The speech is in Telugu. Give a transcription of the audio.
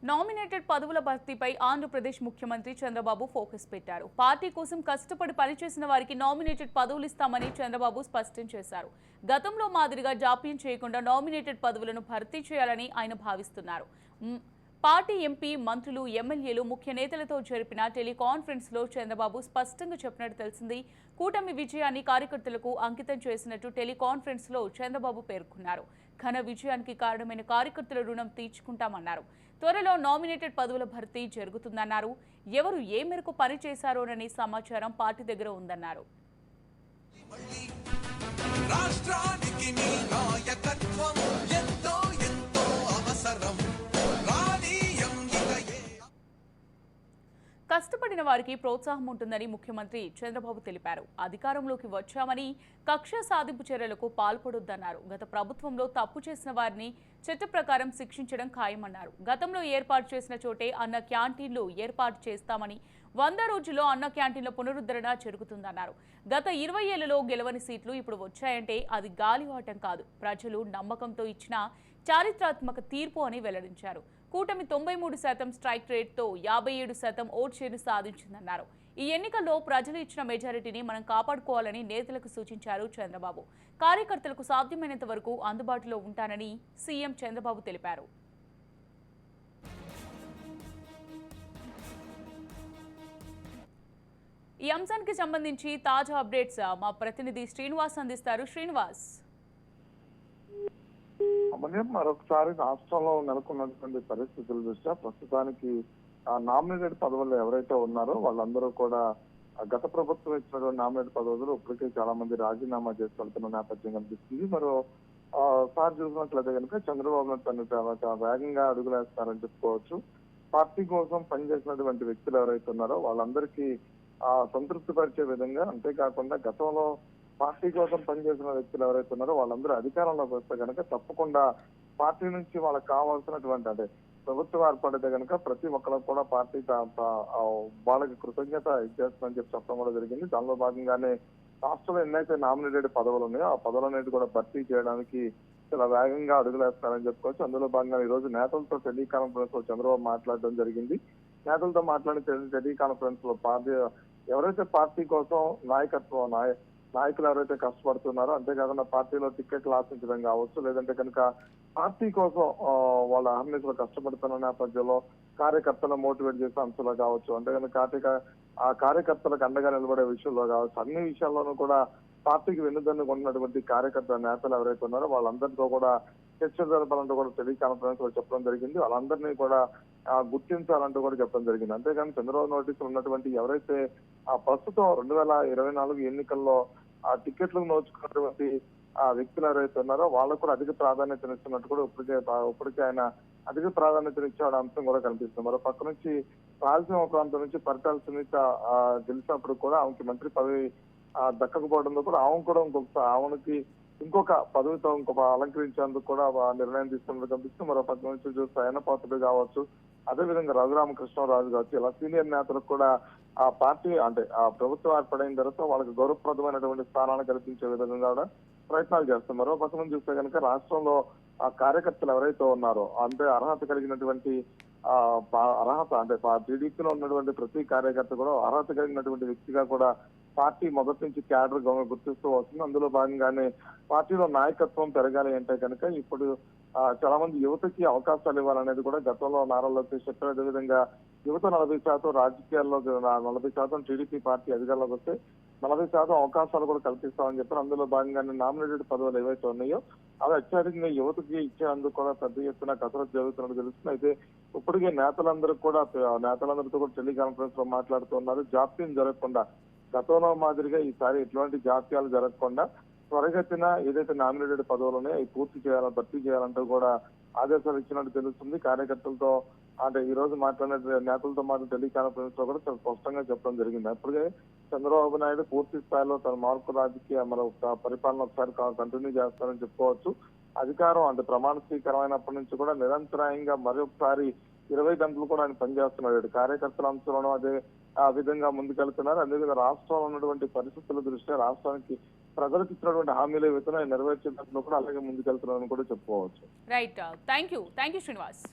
నామినేటెడ్ పదవుల భర్తీపై ఆంధ్రప్రదేశ్ ముఖ్యమంత్రి చంద్రబాబు ఫోకస్ పెట్టారు. పార్టీ కోసం కష్టపడి పనిచేసిన వారికి నామినేటెడ్ పదవులు ఇస్తామని చంద్రబాబు స్పష్టం చేశారు. గతంలో మాదిరిగా జాప్యం చేయకుండా నామినేటెడ్ పదవులను భర్తీ చేయాలని ఆయన భావిస్తున్నారు. పార్టీ ఎంపీ, మంత్రులు, ఎమ్మెల్యేలు, ముఖ్య నేతలతో జరిపిన టెలికాన్ఫరెన్స్ లో చంద్రబాబు స్పష్టంగా చెప్పినట్టు తెలిసింది. కూటమి విజయాన్ని కార్యకర్తలకు అంకితం చేసినట్టు టెలికాన్ఫరెన్స్ లో చంద్రబాబు పేర్కొన్నారు. ఘన విజయానికి కారణమైన కార్యకర్తల రుణం తీర్చుకుంటామన్నారు. త్వరలో నామినేటెడ్ పదవుల భర్తీ జరుగుతుందన్నారు. ఎవరు ఏ మేరకు పని చేశారోనని సమాచారం పార్టీ దగ్గర ఉందన్నారు. కష్టపడిన వారికి ప్రోత్సాహం ఉంటుందని ముఖ్యమంత్రి చంద్రబాబు తెలిపారు. అధికారంలోకి వచ్చామని కక్ష సాధింపు చర్యలకు పాల్పడొద్దన్నారు. గత ప్రభుత్వంలో తప్పు చేసిన వారిని చట్ట ప్రకారం శిక్షించడం ఖాయమన్నారు. గతంలో ఏర్పాటు చేసిన చోటే అన్న క్యాంటీన్లు ఏర్పాటు చేస్తామని, 100 రోజుల్లో అన్న క్యాంటీన్ల పునరుద్ధరణ జరుగుతుందన్నారు. గత 20 ఏళ్లలో గెలవని సీట్లు ఇప్పుడు వచ్చాయంటే అది గాలివాటం కాదు, ప్రజలు నమ్మకంతో ఇచ్చిన చారిత్రాత్మక తీర్పు అని వెల్లడించారు. కూటమి 93% స్ట్రైక్ రేట్తో 57% ఓట్ షేర్ను సాధించిందన్నారు. ఈ ఎన్నికల్లో ప్రజలు ఇచ్చిన మెజారిటీని మనం కాపాడుకోవాలని నేతలకు సూచించారు చంద్రబాబు. కార్యకర్తలకు సాధ్యమైనంత వరకు అందుబాటులో ఉంటానని సీఎం చంద్రబాబు తెలిపారు. ఈ అంశానికి సంబంధించి తాజా అప్డేట్స్ మా ప్రతినిధి శ్రీనివాస్ అందిస్తారు. శ్రీనివాస్, మరొకసారి రాష్ట్రంలో నెలకొన్నటువంటి పరిస్థితుల దృష్ట్యా ప్రస్తుతానికి నామినేటెడ్ పదవులు ఎవరైతే ఉన్నారో వాళ్ళందరూ కూడా గత ప్రభుత్వం ఇచ్చినటువంటి నామినేటెడ్ పదవులు ఇప్పటికే చాలా మంది రాజీనామా చేసి వెళ్తున్న నేపథ్యం కనిపిస్తుంది. సార్ చూసినట్లయితే కనుక చంద్రబాబు తను వేగంగా అడుగులేస్తారని చెప్పుకోవచ్చు. పార్టీ కోసం పనిచేసినటువంటి వ్యక్తులు ఎవరైతే ఉన్నారో వాళ్ళందరికీ సంతృప్తి పరిచే విధంగా, అంతేకాకుండా గతంలో పార్టీ కోసం పనిచేసిన వ్యక్తులు ఎవరైతే ఉన్నారో వాళ్ళందరూ అధికారంలోకి వస్తే కనుక తప్పకుండా పార్టీ నుంచి వాళ్ళకి కావాల్సినటువంటి అంటే ప్రభుత్వం ఏర్పడితే కనుక ప్రతి ఒక్కరికి కూడా పార్టీ వాళ్ళకి కృతజ్ఞత ఇచ్చేస్తుందని చెప్పడం కూడా జరిగింది. దానిలో భాగంగానే రాష్ట్రంలో ఎన్నైతే నామినేటెడ్ పదవులు ఉన్నాయో ఆ పదవులన్నిటి కూడా భర్తీ చేయడానికి చాలా వేగంగా అడుగులేస్తారని చెప్పుకోవచ్చు. అందులో భాగంగా ఈ రోజు నేతలతో టెలికాన్ఫరెన్స్ లో చంద్రబాబు మాట్లాడడం జరిగింది. నేతలతో మాట్లాడిన టెలికాన్ఫరెన్స్ లో ఎవరైతే పార్టీ కోసం నాయకులు ఎవరైతే కష్టపడుతున్నారో, అంతేకాకుండా పార్టీలో టికెట్లు ఆశించడం కావచ్చు, లేదంటే కనుక పార్టీ కోసం వాళ్ళ అహర్నిశలు కష్టపడుతున్న నేపథ్యంలో కార్యకర్తలను మోటివేట్ చేసే అంశాలు కావచ్చు, అంటే కనుక ఆ కార్యకర్తలకు అండగా నిలబడే విషయంలో కావచ్చు, అన్ని విషయాల్లోనూ కూడా పార్టీకి వెన్నుదన్నుకుంటున్నటువంటి కార్యకర్తల నేతలు ఎవరైతే ఉన్నారో వాళ్ళందరితో కూడా చర్చ జరపాలంటూ కూడా టెలికాన్ఫరెన్స్ లో చెప్పడం జరిగింది. వాళ్ళందరినీ కూడా గుర్తించాలంటూ కూడా చెప్పడం జరిగింది. అంతేగాని చంద్రబాబు నోటీసులు ఉన్నటువంటి ఎవరైతే ప్రస్తుతం 2024 ఎన్నికల్లో టికెట్లకు నోచుకున్నటువంటి వ్యక్తులు ఎవరైతే ఉన్నారో వాళ్ళకు కూడా అధిక ప్రాధాన్యతనిస్తున్నట్టు కూడా ఇప్పటికే ఆయన అధిక ప్రాధాన్యతనిచ్చే అంశం కూడా కనిపిస్తుంది. మరో పక్క నుంచి రాయలసీమ ప్రాంతం నుంచి పరిటాల సునీత గెలిచినప్పుడు కూడా ఆమెకి మంత్రి పదవి దక్కకపోవడంతో కూడా ఆమెకి ఇంకొక పదవితో అలంకరించేందుకు కూడా నిర్ణయం తీసుకున్నట్టు కనిపిస్తుంది. మరో పక్క నుంచి చూస్తే అయనపాత్రుడు కావచ్చు, అదేవిధంగా రఘురామకృష్ణరాజు కావచ్చు, ఇలా సీనియర్ నేతలకు కూడా ఆ పార్టీ అంటే ఆ ప్రభుత్వం ఏర్పడిన తర్వాత వాళ్ళకి గౌరవప్రదమైనటువంటి స్థానాన్ని కల్పించే విధంగా కూడా ప్రయత్నాలు చేస్తారు. మరో పక్క నుంచి చూస్తే కనుక రాష్ట్రంలో ఆ కార్యకర్తలు ఎవరైతే ఉన్నారో అంటే అర్హత కలిగినటువంటి అర్హత అంటే టీడీపీలో ఉన్నటువంటి ప్రతి కార్యకర్త కూడా అర్హత కలిగినటువంటి వ్యక్తిగా కూడా పార్టీ మొదటి నుంచి క్యాడర్ గుర్తిస్తూ వస్తుంది. అందులో భాగంగానే పార్టీలో నాయకత్వం పెరగాలి అంటే కనుక ఇప్పుడు చాలా మంది యువతకి అవకాశాలు ఇవ్వాలనేది కూడా గతంలో నారా లోకేష్ చెప్పారు. అదేవిధంగా యువత 40% రాజకీయాల్లో 40% టీడీపీ పార్టీ అధికారంలోకి వస్తే 40% అవకాశాలు కూడా కల్పిస్తామని చెప్పారు. అందులో భాగంగానే నామినేటెడ్ పదవులు ఏవైతే ఉన్నాయో అవి అత్యధికంగా యువతకి ఇచ్చేందుకు కూడా పెద్ద ఎత్తున కసరత్తు జరుగుతున్నట్టు తెలుస్తుంది. అయితే ఇప్పటికే నేతలందరితో కూడా టెలికాన్ఫరెన్స్ లో మాట్లాడుతున్నారు. జాప్యం జరగకుండా గతంలో మాదిరిగా ఈసారి ఎటువంటి జాప్యాలు జరగకుండా త్వరగతిన ఏదైతే నామినేటెడ్ పదవులు ఉన్నాయో అవి భర్తీ చేయాలంటూ కూడా ఆదేశాలు ఇచ్చినట్టు తెలుస్తుంది. కార్యకర్తలతో అంటే ఈ రోజు మాట్లాడిన నేతలతో టెలికాన్ఫరెన్స్ లో కూడా చాలా స్పష్టంగా చెప్పడం జరిగింది. అప్పటికే చంద్రబాబు నాయుడు పూర్తి స్థాయిలో తన మార్పు రాజకీయ పరిపాలన ఒకసారి కంటిన్యూ చేస్తారని చెప్పుకోవచ్చు. అధికారం అంటే ప్రమాణ స్వీకారమైనప్పటి నుంచి కూడా నిరంతరాయంగా మరొకసారి 20 గంటలు కూడా ఆయన పనిచేస్తున్నాడు. కార్యకర్తల అంశాలను అదే ఆ విధంగా ముందుకెళ్తున్నారు. అదేవిధంగా రాష్ట్రంలో ఉన్నటువంటి పరిస్థితుల దృష్ట్యా రాష్ట్రానికి ప్రజలకు ఇచ్చినటువంటి హామీల విధంగా నెరవేర్చేటప్పుడు కూడా అలాగే ముందుకెళ్తున్నారని కూడా చెప్పుకోవచ్చు. Right, thank you Srinivas.